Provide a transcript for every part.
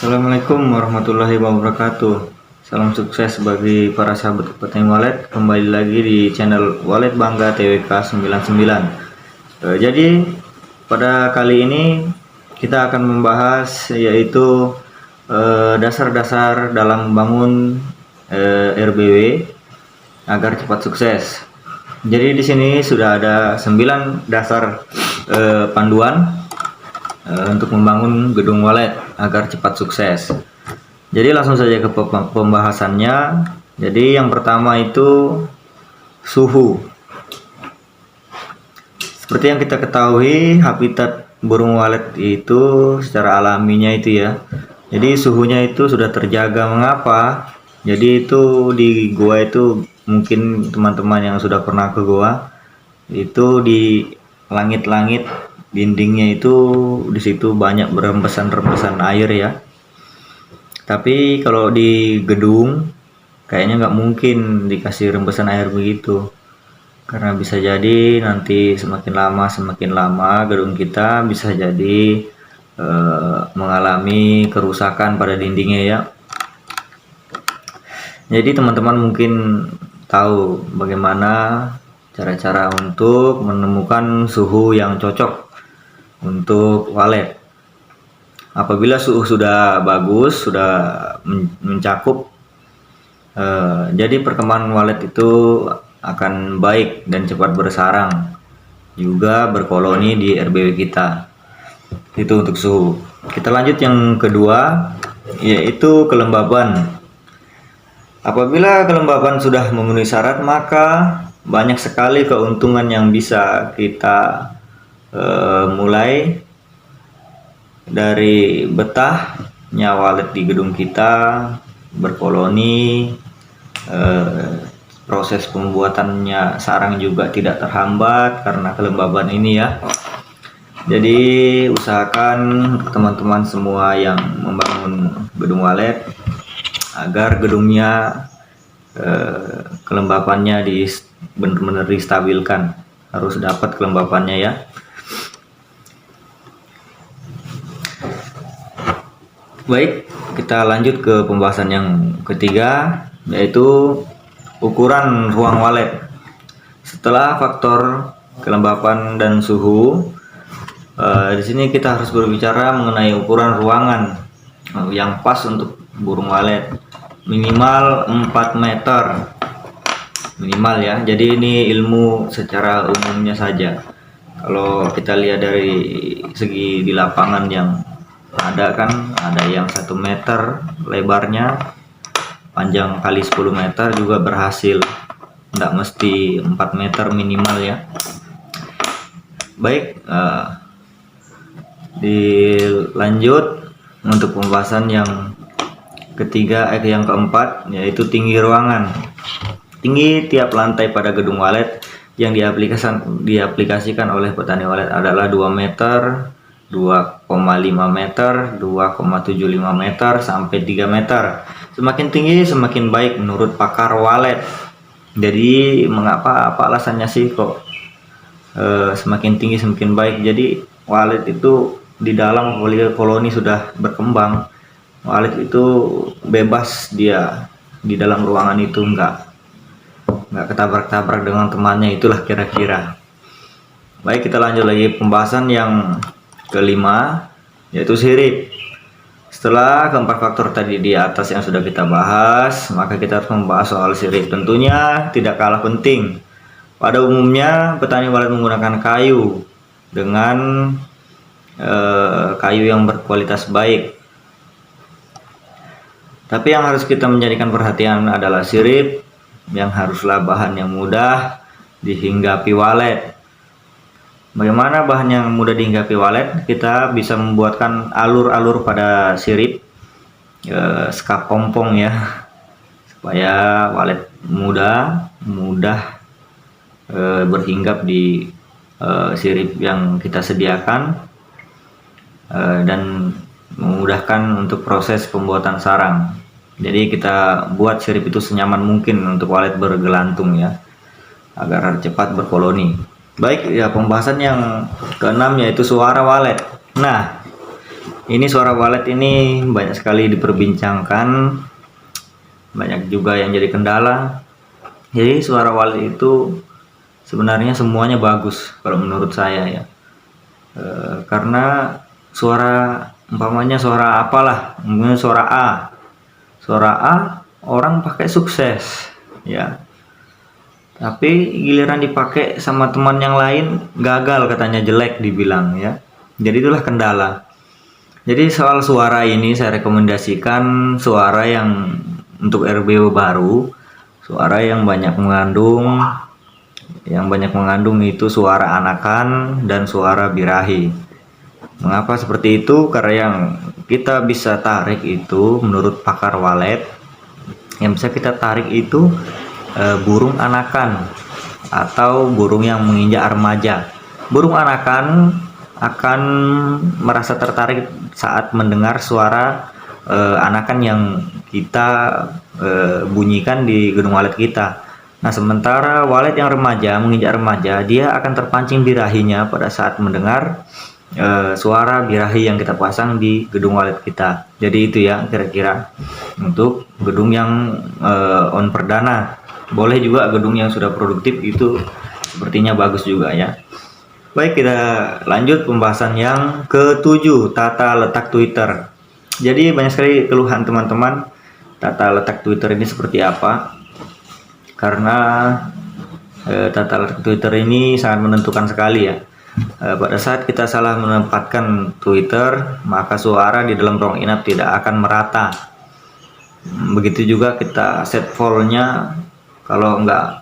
Assalamualaikum warahmatullahi wabarakatuh. Salam sukses bagi para sahabat petani wallet. Kembali lagi di channel Wallet Bangga TWK 99. Jadi pada kali ini kita akan membahas yaitu dasar-dasar dalam membangun RBW agar cepat sukses. Jadi di sini sudah ada 9 dasar panduan untuk membangun gedung wallet agar cepat sukses. Jadi langsung saja ke pembahasannya. Jadi yang pertama itu suhu. Seperti yang kita ketahui, habitat burung walet itu secara alaminya itu ya. Jadi suhunya itu sudah terjaga. Mengapa? Jadi itu di gua itu mungkin teman-teman yang sudah pernah ke gua itu di langit-langit dindingnya itu di situ banyak berempesan-rempesan air ya. Tapi kalau di gedung kayaknya nggak mungkin dikasih rembesan air begitu, karena bisa jadi nanti semakin lama gedung kita bisa jadi mengalami kerusakan pada dindingnya ya. Jadi teman-teman mungkin tahu bagaimana cara-cara untuk menemukan suhu yang cocok untuk wallet. Apabila suhu sudah bagus, sudah mencakup, jadi perkembangan wallet itu akan baik dan cepat bersarang, juga berkoloni di RBW kita. Itu untuk suhu. Kita lanjut yang kedua, yaitu kelembaban. Apabila kelembaban sudah memenuhi syarat, maka banyak sekali keuntungan yang bisa kita mulai dari betahnya walet di gedung kita berkoloni, proses pembuatannya sarang juga tidak terhambat karena kelembaban ini ya. Jadi usahakan teman-teman semua yang membangun gedung walet agar gedungnya kelembapannya benar-benar distabilkan, harus dapat kelembapannya ya. Baik, kita lanjut ke pembahasan yang ketiga, yaitu ukuran ruang walet. Setelah faktor kelembapan dan suhu, di sini kita harus berbicara mengenai ukuran ruangan yang pas untuk burung walet. Minimal 4 meter minimal ya. Jadi ini ilmu secara umumnya saja. Kalau kita lihat dari segi di lapangan yang ada kan, ada yang 1 meter lebarnya, panjang kali 10 meter juga berhasil. Tidak mesti 4 meter minimal ya. Baik, dilanjut untuk pembahasan yang ketiga, yang keempat, yaitu tinggi ruangan. Tinggi tiap lantai pada gedung walet yang diaplikasikan oleh petani walet adalah 2 meter, 2,5 meter, 2,75 meter, sampai 3 meter. Semakin tinggi semakin baik menurut pakar walet. Jadi mengapa, apa alasannya sih kok semakin tinggi semakin baik? Jadi walet itu di dalam koloni sudah berkembang. Walet itu bebas dia di dalam ruangan itu, nggak ketabrak-tabrak dengan temannya, itulah kira-kira. Baik, kita lanjut lagi pembahasan yang kelima, yaitu sirip. Setelah keempat faktor tadi di atas yang sudah kita bahas, maka kita harus membahas soal sirip. Tentunya tidak kalah penting. Pada umumnya petani walet menggunakan kayu dengan kayu yang berkualitas baik. Tapi yang harus kita menjadikan perhatian adalah sirip yang haruslah bahan yang mudah dihinggapi walet. Bagaimana bahan yang mudah dihinggapi walet? Kita bisa membuatkan alur-alur pada sirip, skap pompong ya, supaya walet mudah berhinggap di sirip yang kita sediakan, dan memudahkan untuk proses pembuatan sarang. Jadi kita buat sirip itu senyaman mungkin untuk walet bergelantung ya, agar cepat berkoloni. Baik ya, pembahasan yang keenam yaitu suara walet. Nah, Ini suara walet ini banyak sekali diperbincangkan, banyak juga yang jadi kendala. Jadi suara walet itu sebenarnya semuanya bagus kalau menurut saya ya. Karena suara umpamanya suara apalah, mungkin suara A orang pakai sukses ya, tapi giliran dipakai sama teman yang lain gagal, katanya jelek dibilang ya. Jadi itulah kendala. Jadi soal suara ini saya rekomendasikan suara yang untuk RBW baru, suara yang banyak mengandung, itu suara anakan dan suara birahi. Mengapa seperti itu? Karena yang kita bisa tarik itu menurut pakar walet, yang bisa kita tarik itu burung anakan atau burung yang menginjak remaja. Burung anakan akan merasa tertarik saat mendengar suara anakan yang kita bunyikan di gedung walet kita. Nah, sementara walet yang remaja, menginjak remaja, dia akan terpancing birahinya pada saat mendengar suara birahi yang kita pasang di gedung walet kita. Jadi itu ya kira-kira untuk gedung yang on perdana. Boleh juga gedung yang sudah produktif, itu sepertinya bagus juga ya. Baik, kita lanjut pembahasan yang ke-7, tata letak Twitter. Jadi banyak sekali keluhan teman-teman, tata letak Twitter ini seperti apa. Karena tata letak Twitter ini sangat menentukan sekali ya. Pada saat kita salah menempatkan Twitter, maka suara di dalam ruang inap tidak akan merata. Begitu juga kita set volume-nya, kalau enggak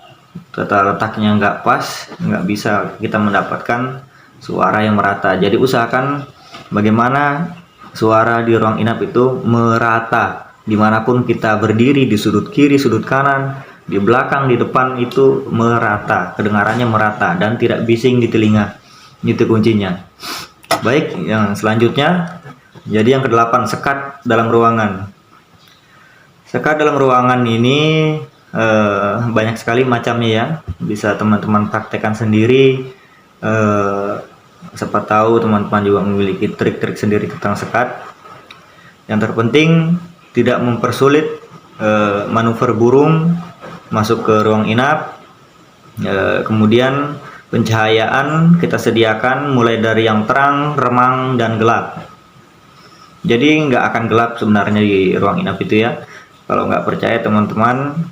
tata letaknya nggak pas, nggak bisa kita mendapatkan suara yang merata. Jadi usahakan bagaimana suara di ruang inap itu merata, dimanapun kita berdiri, di sudut kiri, sudut kanan, di belakang, di depan, itu merata, kedengarannya merata dan tidak bising di telinga. Itu kuncinya. Baik, yang selanjutnya, jadi yang ke-8, sekat dalam ruangan. Sekat dalam ruangan ini banyak sekali macamnya ya, bisa teman-teman praktekkan sendiri. Siapa tahu teman-teman juga memiliki trik-trik sendiri tentang sekat. Yang terpenting tidak mempersulit manuver burung masuk ke ruang inap. Kemudian pencahayaan kita sediakan mulai dari yang terang, remang, dan gelap. Jadi nggak akan gelap sebenarnya di ruang inap itu ya. Kalau nggak percaya teman-teman,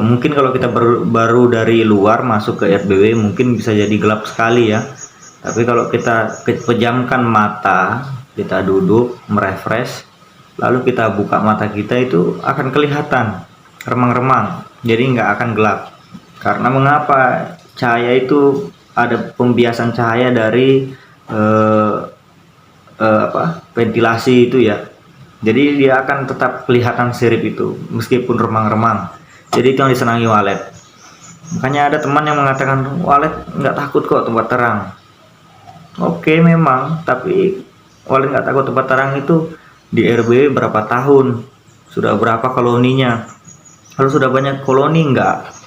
mungkin kalau kita baru dari luar masuk ke RBW mungkin bisa jadi gelap sekali ya. Tapi kalau kita pejamkan mata, kita duduk merefresh, lalu kita buka mata kita, itu akan kelihatan remang-remang. Jadi nggak akan gelap. Karena mengapa? Cahaya itu ada pembiasan cahaya dari ventilasi itu ya. Jadi dia akan tetap kelihatan sirip itu meskipun remang-remang. Jadi itu yang disenangi walet. Makanya ada teman yang mengatakan walet nggak takut kok tempat terang. Oke memang, tapi walet nggak takut tempat terang itu di RBW berapa tahun, sudah berapa koloninya. Kalau sudah banyak koloni, nggak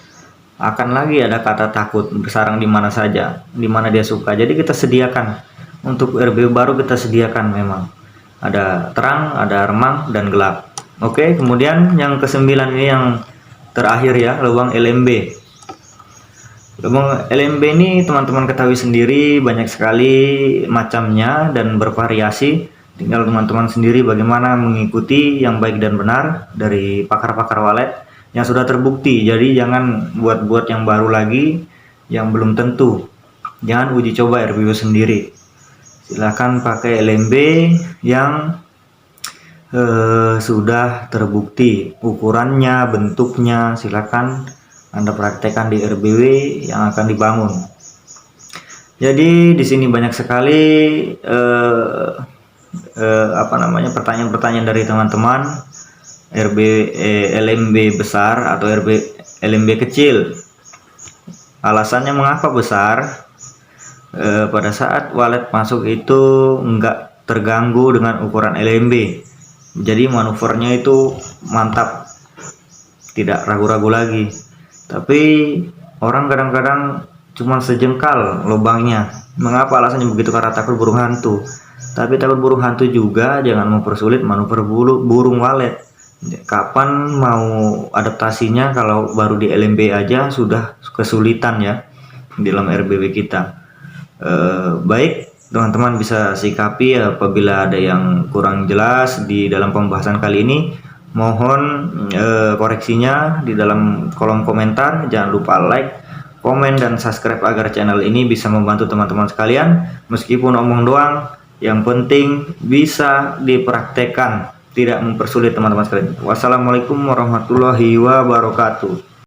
akan lagi ada kata takut, bersarang di mana saja, di mana dia suka. Jadi kita sediakan untuk RBW baru, kita sediakan memang ada terang, ada remang, dan gelap. Oke, kemudian yang ke-9 ini yang terakhir ya, lubang LMB. Lubang LMB ini teman-teman ketahui sendiri, banyak sekali macamnya dan bervariasi. Tinggal teman-teman sendiri bagaimana mengikuti yang baik dan benar dari pakar-pakar walet yang sudah terbukti. Jadi jangan buat-buat yang baru lagi yang belum tentu. Jangan uji coba RBW sendiri. Silahkan pakai LMB yang sudah terbukti ukurannya, bentuknya. Silakan Anda praktekkan di RBW yang akan dibangun. Jadi di sini banyak sekali pertanyaan-pertanyaan dari teman-teman. LMB besar atau LMB kecil. Alasannya mengapa besar? Pada saat walet masuk itu enggak terganggu dengan ukuran LMB. Jadi manuvernya itu mantap, tidak ragu-ragu lagi. Tapi orang kadang-kadang cuman sejengkal lubangnya. Mengapa alasannya begitu? Karena takut burung hantu. Tapi takut burung hantu juga jangan mempersulit manuver burung walet. Kapan mau adaptasinya kalau baru di LMB aja sudah kesulitan ya di dalam RBW kita. Baik, teman-teman bisa sikapi apabila ada yang kurang jelas di dalam pembahasan kali ini. Mohon koreksinya di dalam kolom komentar. Jangan lupa like, komen, dan subscribe agar channel ini bisa membantu teman-teman sekalian. Meskipun omong doang, yang penting bisa dipraktekkan, tidak mempersulit teman-teman sekalian. Wassalamualaikum warahmatullahi wabarakatuh.